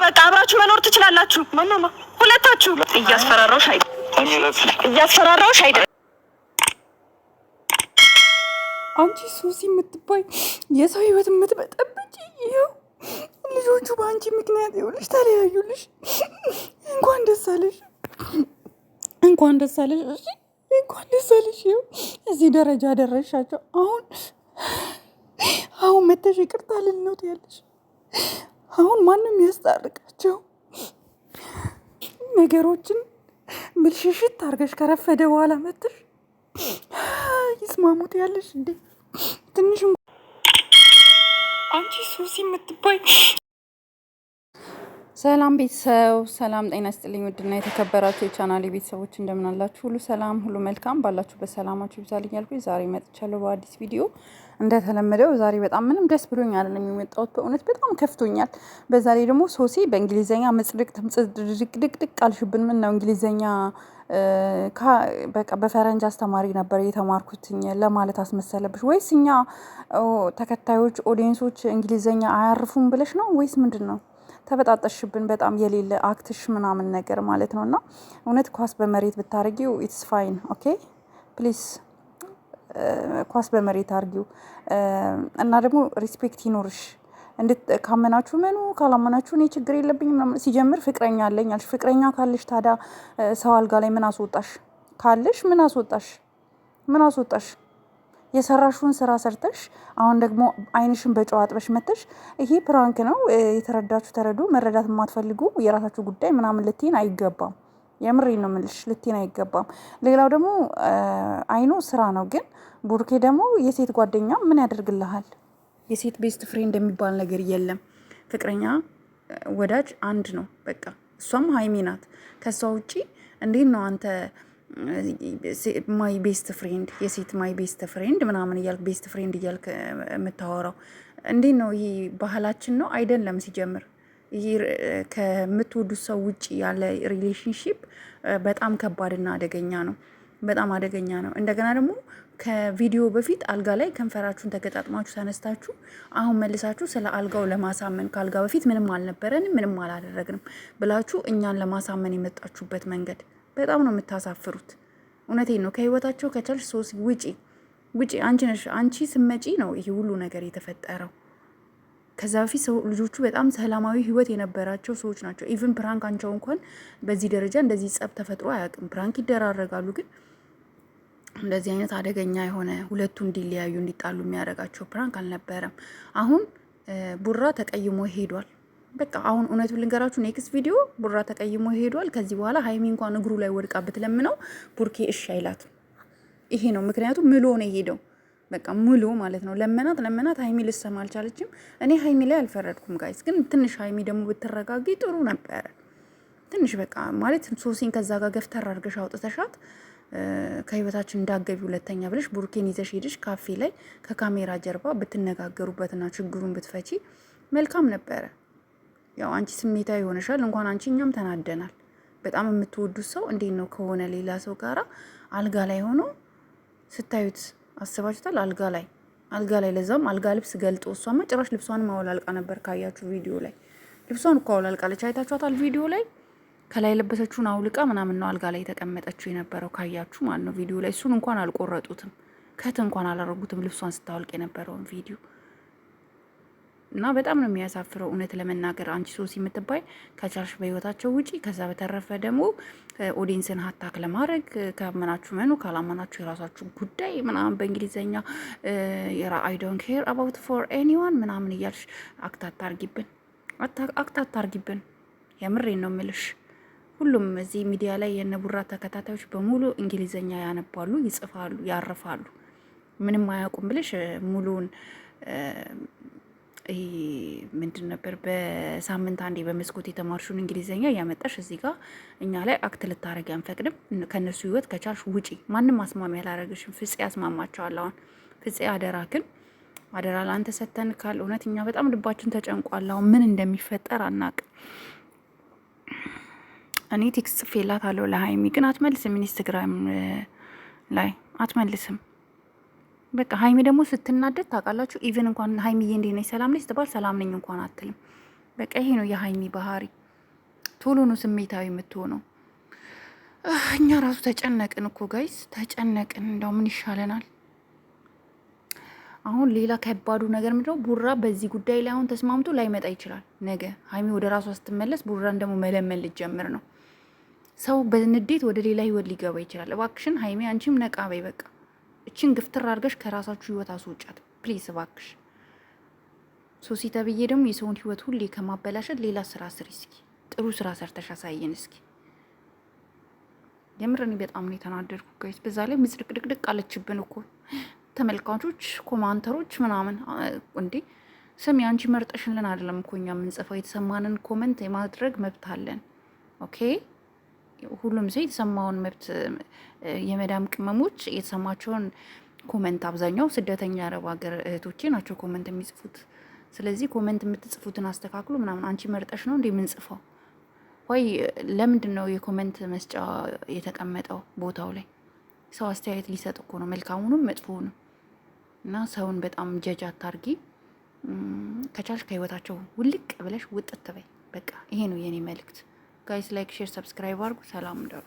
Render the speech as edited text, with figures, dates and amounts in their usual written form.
በቃ አብራችሁ መኖር ትችላላችሁ። ማማማ ሁለታችሁ እያስፈራራውሽ አይደል? አንቺ ሱሲ የምትባይ የሰው ህይወት የምትበጠብጪ ይኸው ልጆቹ በአንቺ ምክንያት ይኸውልሽ ተለያዩልሽ። እንኳን ደስ አለሽ፣ እንኳን ደስ አለሽ፣ እሺ እንኳን ደስ አለሽ። ይኸው እዚህ ደረጃ ደረሻቸው። አሁን መተሽ ይቅርታ ልል ነው ትያለሽ። አሁን ማንም ያስታርቃቸው ነገሮችን ብልሽሽት አድርገሽ ከረፈደ በኋላ መተሽ ይስማሙት ያለሽ እንዴ? ትንሽ አንቺ ሱሲ የምትባይ። ሰላም ቤተሰብ፣ ሰላም ጤና ይስጥልኝ። ውድና የተከበራችሁ የቻናሌ ቤተሰቦች እንደምን አላችሁ? ሁሉ ሰላም፣ ሁሉ መልካም፣ ባላችሁበት ሰላማችሁ ይብዛልኝ ያልኩኝ ዛሬ መጥቻለሁ በአዲስ ቪዲዮ። እንደተለመደው ዛሬ በጣም ምንም ደስ ብሎኝ አይደለም የመጣሁት፣ በእውነት በጣም ከፍቶኛል። በዛ ላይ ደግሞ ሶሲ በእንግሊዘኛ መጽድቅ ድቅድቅ አልሽብን። ምን ነው እንግሊዘኛ በቃ በፈረንጅ አስተማሪ ነበር የተማርኩትኝ ለማለት አስመሰለብሽ? ወይስ እኛ ተከታዮች ኦዲየንሶች እንግሊዘኛ አያርፉም ብለሽ ነው ወይስ ምንድን ነው? ተበጣጠሽብን በጣም የሌለ አክትሽ ምናምን ነገር ማለት ነው። እና እውነት ኳስ በመሬት ብታርጊው ኢትስ ፋይን ኦኬ ፕሊዝ፣ ኳስ በመሬት አርጊው እና ደግሞ ሪስፔክት ይኖርሽ። ካመናችሁ መኑ፣ ካላመናችሁ እኔ ችግር የለብኝም። ሲጀምር ፍቅረኛ አለኝ አልሽ። ፍቅረኛ ካለሽ ታዲያ ሰው አልጋ ላይ ምን አስወጣሽ? ካለሽ ምን አስወጣሽ? ምን አስወጣሽ? የሰራሽውን ስራ ሰርተሽ አሁን ደግሞ አይንሽን በጨው አጥበሽ መተሽ ይሄ ፕራንክ ነው የተረዳችሁ ተረዱ፣ መረዳት የማትፈልጉ የራሳችሁ ጉዳይ ምናምን ልትይን አይገባም። የምሬን ነው የምልሽ፣ ልትይን አይገባም። ሌላው ደግሞ አይኑ ስራ ነው፣ ግን ቡርኬ ደግሞ የሴት ጓደኛ ምን ያደርግልሃል? የሴት ቤስት ፍሬንድ የሚባል ነገር የለም። ፍቅረኛ ወዳጅ አንድ ነው በቃ፣ እሷም ሀይሚ ናት። ከሷ ውጪ እንዴት ነው አንተ ማይ ቤስት ፍሬንድ የሴት ማይ ቤስት ፍሬንድ ምናምን እያልክ ቤስት ፍሬንድ እያልክ የምታወራው እንዴት ነው? ይሄ ባህላችን ነው አይደለም? ሲጀምር ይሄ ከምትወዱት ሰው ውጭ ያለ ሪሌሽንሺፕ በጣም ከባድና አደገኛ ነው። በጣም አደገኛ ነው። እንደገና ደግሞ ከቪዲዮ በፊት አልጋ ላይ ከንፈራችሁን ተገጣጥማችሁ ተነስታችሁ አሁን መልሳችሁ ስለ አልጋው ለማሳመን ከአልጋ በፊት ምንም አልነበረንም ምንም አላደረግንም ብላችሁ እኛን ለማሳመን የመጣችሁበት መንገድ በጣም ነው የምታሳፍሩት። እውነቴን ነው። ከህይወታቸው ከቻልሽ ሶሲ ውጪ። አንቺ ስመጪ ነው ይሄ ሁሉ ነገር የተፈጠረው። ከዛ በፊት ልጆቹ በጣም ሰላማዊ ህይወት የነበራቸው ሰዎች ናቸው። ኢቭን ፕራንክ አንቸው እንኳን በዚህ ደረጃ እንደዚህ ጸብ ተፈጥሮ አያውቅም። ፕራንክ ይደራረጋሉ፣ ግን እንደዚህ አይነት አደገኛ የሆነ ሁለቱ እንዲለያዩ እንዲጣሉ የሚያደርጋቸው ፕራንክ አልነበረም። አሁን ቡራ ተቀይሞ ሄዷል። በቃ አሁን እውነቱን ልንገራችሁ፣ ኔክስት ቪዲዮ ቡራ ተቀይሞ ሄዷል። ከዚህ በኋላ ሀይሚ እንኳን እግሩ ላይ ወድቃ ብትለምነው ቡርኬ እሺ አይላት። ይሄ ነው ምክንያቱም ምሎ ነው የሄደው። በቃ ሙሉ ማለት ነው። ለመናት ሀይሚ ልሰማ አልቻለችም። እኔ ሀይሚ ላይ አልፈረድኩም ጋይስ፣ ግን ትንሽ ሀይሚ ደግሞ ብትረጋጊ ጥሩ ነበረ። ትንሽ በቃ ማለት ሶሲን ከዛ ጋር ገፍተር አድርገሽ አውጥተሻት ከህይወታችን እንዳገቢ ሁለተኛ ብለሽ ቡርኬን ይዘሽ ሄድሽ ካፌ ላይ ከካሜራ ጀርባ ብትነጋገሩበትና ችግሩን ብትፈቺ መልካም ነበረ። ያው አንቺ ስሜታዊ ሆነሻል። እንኳን አንቺ እኛም ተናደናል። በጣም የምትወዱት ሰው እንዴት ነው ከሆነ ሌላ ሰው ጋራ አልጋ ላይ ሆኖ ስታዩት አስባችሁታል? አልጋ ላይ ለዛም አልጋ ልብስ ገልጦ፣ እሷማ ጭራሽ ልብሷን አውላልቃ ነበር። ካያችሁ ቪዲዮ ላይ ልብሷን እኮ አውላልቃለች። አይታችኋታል? ቪዲዮ ላይ ከላይ የለበሰችውን አውልቃ ምናምን ነው አልጋ ላይ የተቀመጠችው የነበረው። ካያችሁ ማለት ነው ቪዲዮ ላይ እሱን እንኳን አልቆረጡትም፣ ከት እንኳን አላረጉትም ልብሷን ስታወልቅ የነበረውን ቪዲዮ እና በጣም ነው የሚያሳፍረው። እውነት ለመናገር አንቺ ሶሲ የምትባይ ከቻልሽ በህይወታቸው ውጪ። ከዛ በተረፈ ደግሞ ኦዲየንስን ሀታክ ለማድረግ ካመናችሁ መኑ፣ ካላመናችሁ የራሳችሁ ጉዳይ ምናምን በእንግሊዝኛ አይ ዶንት ኬር አባውት ፎር ኤኒዋን ምናምን እያልሽ አክታት አርጊብን። የምሬን ነው የምልሽ። ሁሉም እዚህ ሚዲያ ላይ የነቡራ ተከታታዮች በሙሉ እንግሊዝኛ ያነባሉ፣ ይጽፋሉ፣ ያርፋሉ። ምንም አያውቁም ብለሽ ሙሉውን ይሄ ምንድን ነበር በሳምንት አንዴ በመስኮት የተማርሹን እንግሊዝኛ እያመጣሽ እዚህ ጋር እኛ ላይ አክት ልታረጊ አንፈቅድም። ከነሱ ህይወት ከቻልሽ ውጪ። ማንም አስማሚ ያላረግሽም። ፍፄ ያስማማቸዋል። አሁን ፍፄ አደራ ለአንተ ሰተን ካል እውነት እኛ በጣም ልባችን ተጨንቋል። አሁን ምን እንደሚፈጠር አናቅም። እኔ ቴክስት ጽፌላታለሁ ለሀይሚ፣ ግን አትመልስም። ኢንስታግራም ላይ አትመልስም። በቃ ሀይሚ ደግሞ ስትናደድ ታውቃላችሁ። ኢቨን እንኳን ሀይሚዬ እንዴት ነሽ ሰላም ነሽ ስትባል ሰላም ነኝ እንኳን አትልም። በቃ ይሄ ነው የሀይሚ ባህሪ። ቶሎ ነው ስሜታዊ የምትሆነው። እኛ ራሱ ተጨነቅን እኮ ጋይስ፣ ተጨነቅን። እንደው ምን ይሻለናል? አሁን ሌላ ከባዱ ነገር ምንድነው? ቡራ በዚህ ጉዳይ ላይ አሁን ተስማምቶ ላይመጣ ይችላል። ነገ ሀይሚ ወደ ራሷ ስትመለስ ቡራን ደግሞ መለመን ልትጀምር ነው። ሰው በንዴት ወደ ሌላ ህይወት ሊገባ ይችላል። እባክሽን ሀይሚ አንቺም ነቃ በይ። በቃ እችን ግፍትር አድርገሽ ከራሳችሁ ህይወት አስወጫት ፕሊዝ እባክሽ። ሶሲ ተብዬ ደግሞ የሰውን ህይወት ሁሌ ከማበላሸት ሌላ ስራ ስሪ እስኪ። ጥሩ ስራ ሰርተሽ አሳየን እስኪ። የምር እኔ በጣም ነው የተናደድኩ ጋይስ። በዛ ላይ ምጽድቅድቅድቅ አለችብን እኮ ተመልካቾች፣ ኮማንተሮች ምናምን። እንዴ ስሚ አንቺ መርጠሽልን አይደለም እኮ እኛ የምንጽፈው፣ የተሰማንን ኮመንት የማድረግ መብት አለን። ኦኬ ሁሉም ሰው የተሰማውን መብት፣ የመዳም ቅመሞች የተሰማቸውን ኮመንት፣ አብዛኛው ስደተኛ አረብ ሀገር እህቶቼ ናቸው ኮመንት የሚጽፉት። ስለዚህ ኮመንት የምትጽፉትን አስተካክሉ ምናምን። አንቺ መርጠሽ ነው እንዴ የምንጽፈው? ወይ ለምንድን ነው የኮመንት መስጫ የተቀመጠው ቦታው ላይ? ሰው አስተያየት ሊሰጥ እኮ ነው፣ መልካሙንም መጥፎውንም። እና ሰውን በጣም ጀጅ አታርጊ። ከቻልሽ ከህይወታቸው ውልቅ ብለሽ ውጥት በይ። በቃ ይሄ ነው የኔ መልእክት። ጋይስ ላይክ፣ ሼር፣ ሰብስክራይብ አድርጉ። ሰላም እንደሩ